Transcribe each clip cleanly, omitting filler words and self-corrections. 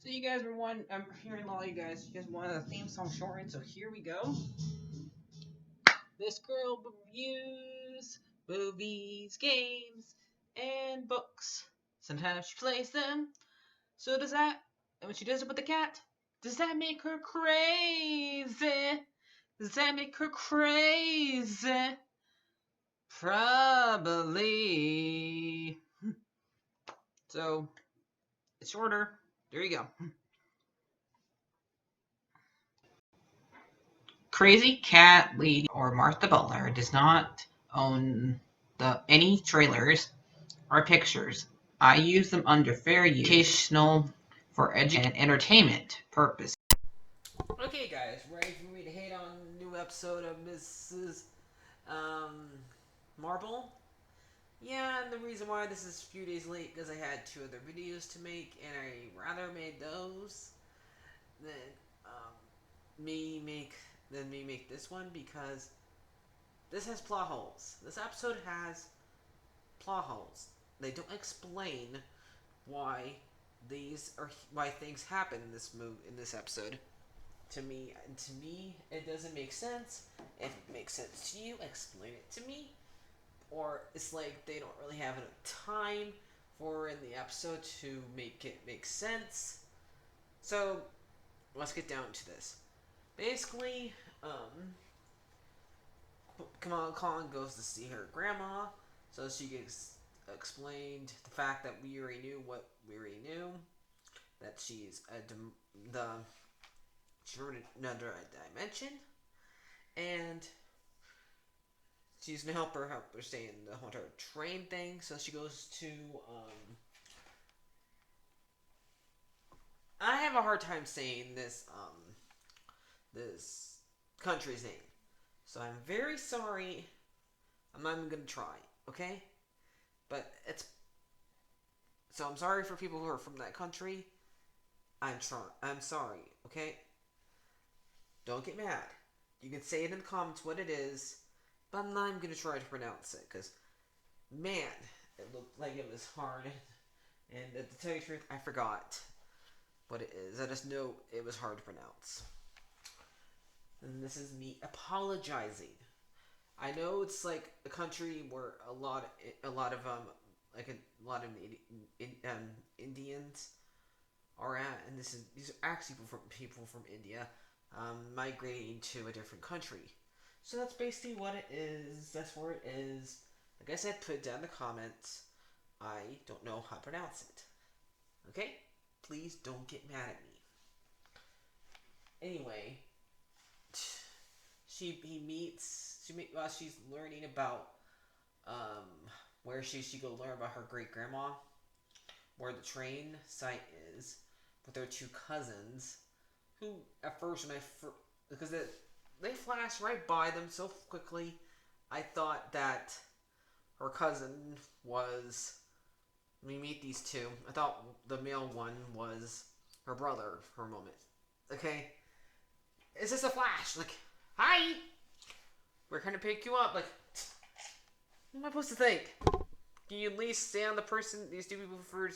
So you guys were one. I'm hearing a lot of you guys wanted a theme song shortened. So here we go. This girl reviews movies, games, and books. Sometimes she plays them. So does that. And when she does it with the cat, does that make her crazy? Does that make her crazy? Probably. So it's shorter. There you go. Crazycatlady or Martha Butler does not own any trailers or pictures. I use them under fair use, educational, for education and entertainment purpose. Okay, guys, ready for me to hate on a new episode of Mrs. Um, Marble? Yeah, and the reason why this is a few days late because I had two other videos to make, and I rather made those than me make me make this one because this has plot holes. This episode has plot holes. They don't explain why why things happen in this episode. To me, it doesn't make sense. If it makes sense to you, explain it to me. Or it's like they don't really have enough time for in the episode to make it make sense. So let's get down to this. Basically, Kamala Khan goes to see her grandma, so she gets explained the fact that we already knew what we already knew, that she's she's from another dimension, and she's gonna help her stay in the Hunter train thing. So she goes to I have a hard time saying this country's name, so I'm very sorry. I'm not even gonna try. Okay, but it's so I'm sorry for people who are from that country. I'm sorry. Okay, don't get mad. You can say it in the comments what it is, but I'm not even gonna try to pronounce it because man, it looked like it was hard. And to tell you the truth, I forgot what it is. I just know it was hard to pronounce. And this is me apologizing. I know it's like a country where a lot of Indians are at, and these are actually people from India, migrating to a different country. So that's basically what it is. That's where it is. Like I said, put it down in the comments. I don't know how to pronounce it. Okay? Please don't get mad at me. Anyway, while she's learning about um where she go learn about her great grandma, where the train site is, with her two cousins, who at first because they flash right by them so quickly, I thought that her cousin was. We meet these two. I thought the male one was her brother for a moment. Okay, it's just a flash. Like, hi, we're gonna pick you up. Like, what am I supposed to think? Can you at least stay on these two people for a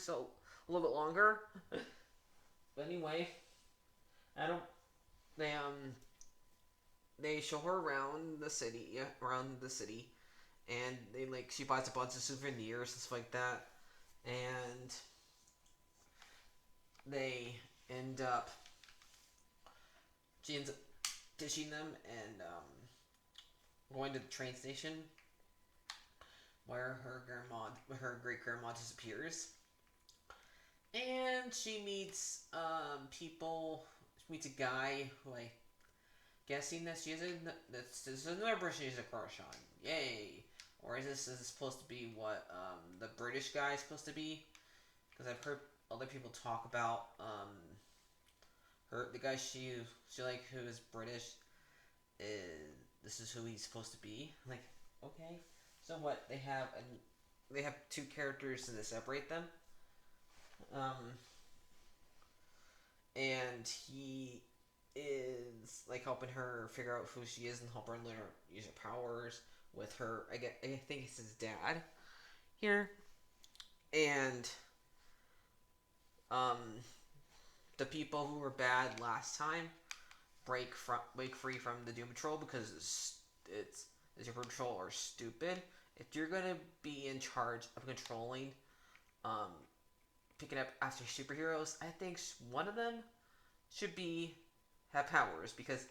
little bit longer? But anyway, I don't. They they show her around the city, and she buys a bunch of souvenirs and stuff like that, and they end up. She ends up ditching them and going to the train station where her great grandma disappears, and she meets people. She meets a guy who guessing that this is another person she has a crush on. Yay! Or is this supposed to be what the British guy is supposed to be? Because I've heard other people talk about the guy she like who is British. This is who he's supposed to be. Like, okay, so what? They have two characters and they separate them. And he is helping her figure out who she is and help her learn her use her powers with her. I think it's his dad here, and um, the people who were bad last time break free from the Doom Patrol because the Doom Patrol are stupid. If you're gonna be in charge of controlling, um, picking up after superheroes, I think one of them should be have powers because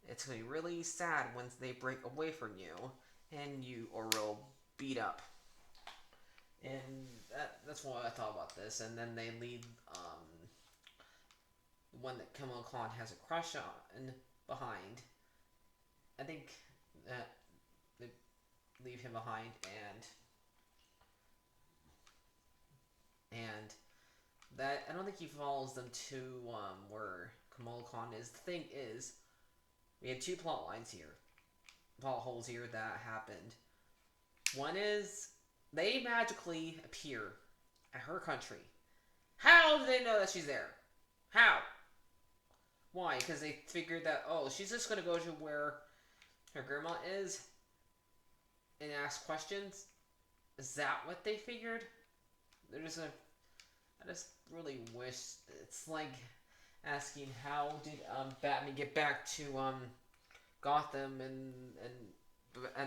it's gonna be really sad once they break away from you and you are real beat up. And that's what I thought about this. And then they leave the one that Kamala Khan has a crush on behind. I think that they leave him behind and that I don't think he follows them to where Kamala Khan is. The thing is, we have two plot lines here, plot holes here that happened. One is they magically appear at her country. How do they know that she's there? How? Why? Because they figured that, oh, she's just going to go to where her grandma is and ask questions. Is that what they figured? They're just going to. I just really wish. It's like asking how did Batman get back to Gotham and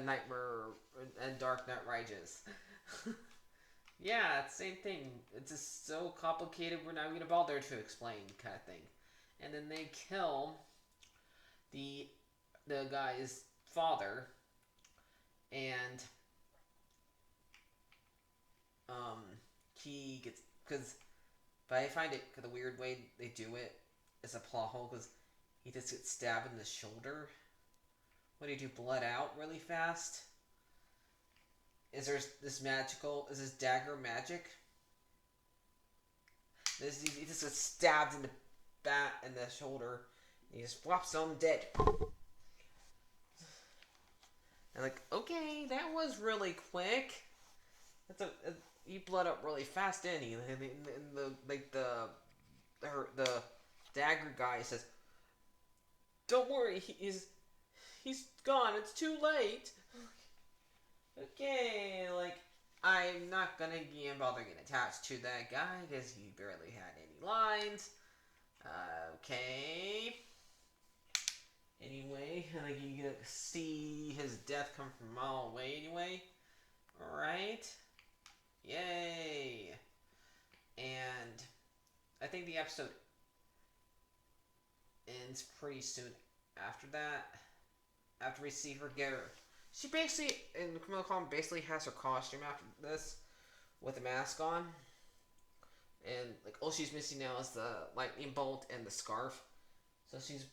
Nightmare and Dark Knight Rises. Yeah, it's the same thing. It's just so complicated. We're not going to bother to explain, kind of thing. And then they kill the guy's father, and he gets because. But I find it the weird way they do it is a plot hole because he just gets stabbed in the shoulder. What do you do? Blood out really fast? Is there this magical? Is this dagger magic? He just gets stabbed in the back and the shoulder. And he just flops on dead. And like, okay, that was really quick. He bled up really fast, didn't he? And the dagger guy says, "Don't worry, he's gone. It's too late." Okay, like I'm not gonna bother getting attached to that guy because he barely had any lines. Okay. Anyway, like you get to see his death come from a mile away. Anyway, all right. Yay! And I think the episode ends pretty soon after that. After we see her get her. She basically, and Kamala Khan basically has her costume after this with a mask on. And like all she's missing now is the lightning bolt and the scarf. So she's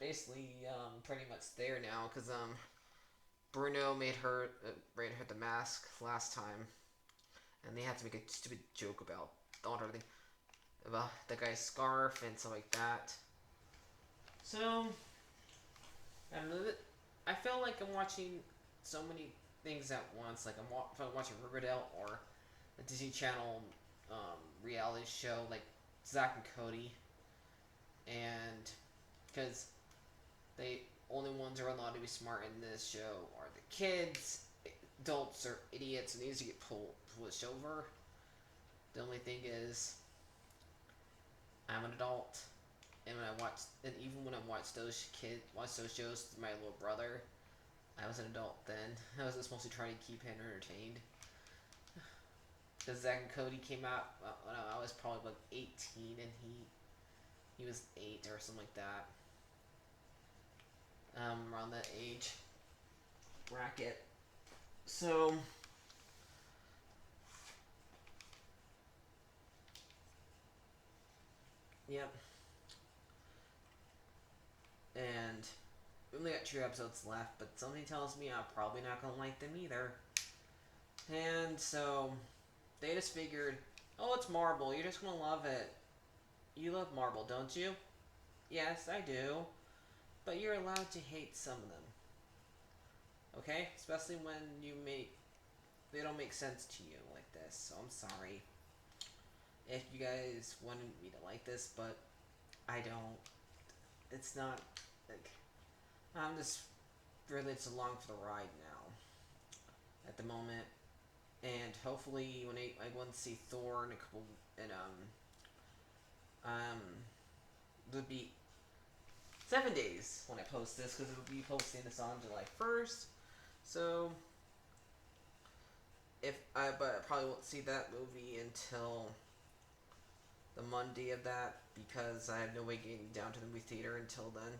basically pretty much there now because Bruno made her the mask last time. And they had to make a stupid joke about everything, about the guy's scarf and stuff like that. So, I feel like I'm watching so many things at once. Like if I'm watching Riverdale or a Disney Channel reality show like Zack and Cody, and because they only ones who are allowed to be smart in this show are the kids. Adults are idiots and easy to get pushed over. The only thing is, I'm an adult, and even when I watch those shows with my little brother, I was an adult then. I was just mostly trying to keep him entertained. Because Zack and Cody came out when I was probably like 18, and he was 8 or something like that. Around that age bracket. So, yep. And we only got 2 episodes left, but something tells me I'm probably not gonna like them either. And so, they just figured, oh, it's Marvel, you're just gonna love it. You love Marvel, don't you? Yes, I do. But you're allowed to hate some of them. Okay? Especially when they don't make sense to you like this. So I'm sorry if you guys wanted me to like this, but I don't. It's not like I'm just really just along for the ride now at the moment, and hopefully when I want to see Thor in a couple and would be 7 days when I post this because it will be posting this on July 1st. So but I probably won't see that movie until the Monday of that because I have no way getting down to the movie theater until then.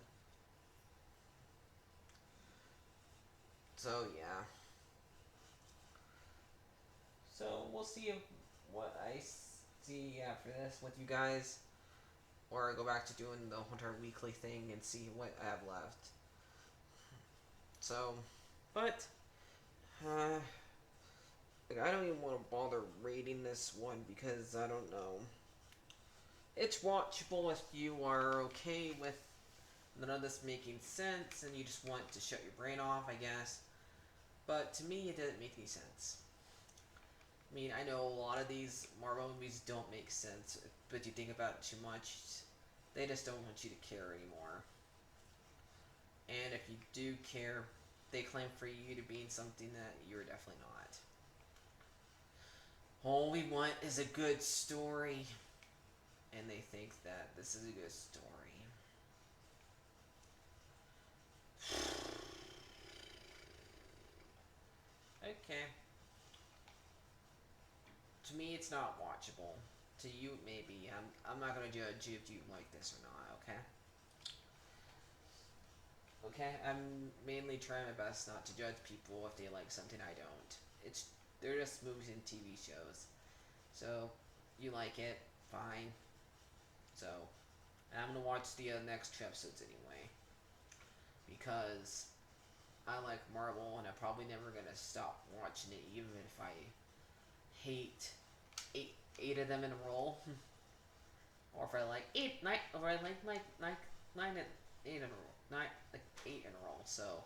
So yeah. So we'll see what I see after this with you guys, or I go back to doing the Hunter Weekly thing and see what I have left. So, but uh, I don't even want to bother rating this one because I don't know. It's watchable if you are okay with none of this making sense and you just want to shut your brain off, I guess. But to me, it doesn't make any sense. I mean, I know a lot of these Marvel movies don't make sense, but you think about it too much, they just don't want you to care anymore. And if you do care, they claim for you to be something that you're definitely not. All we want is a good story, and they think that this is a good story. Okay. To me, it's not watchable. To you, maybe. I'm not gonna judge you if you like this or not. Okay. Okay. I'm mainly trying my best not to judge people if they like something I don't. They're just movies and TV shows. So you like it, fine. So and I'm gonna watch the next two episodes anyway because I like Marvel and I'm probably never gonna stop watching it even if I hate eight of them in a row. Or if I like or I like nine and eight in a row, like 8 in a row. So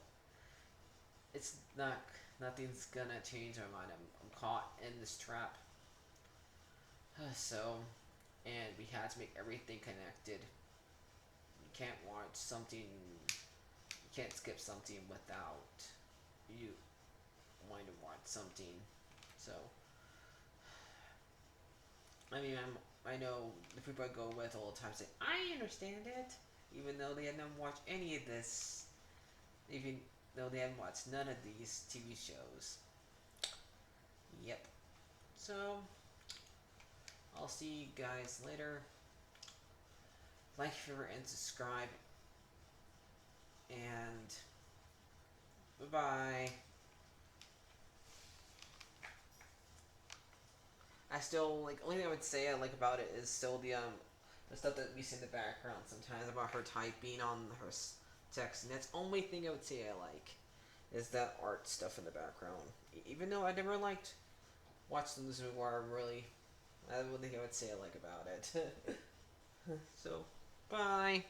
it's not nothing's gonna change my mind. I'm caught in this trap. So, and we had to make everything connected. You can't watch something. You can't skip something without you wanting to watch something. So, I mean, I know the people I go with all the time say I understand it, even though they have never watched any of this, even though they haven't watched none of these TV shows. Yep. So I'll see you guys later. Like, favorite, and subscribe. And bye bye. I still like only thing I would say I like about it is still the stuff that we see in the background sometimes about her typing on her text, and that's the only thing I would say I like is that art stuff in the background. Even though I never liked watching this movie, really, I would think I would say I like about it. So, bye.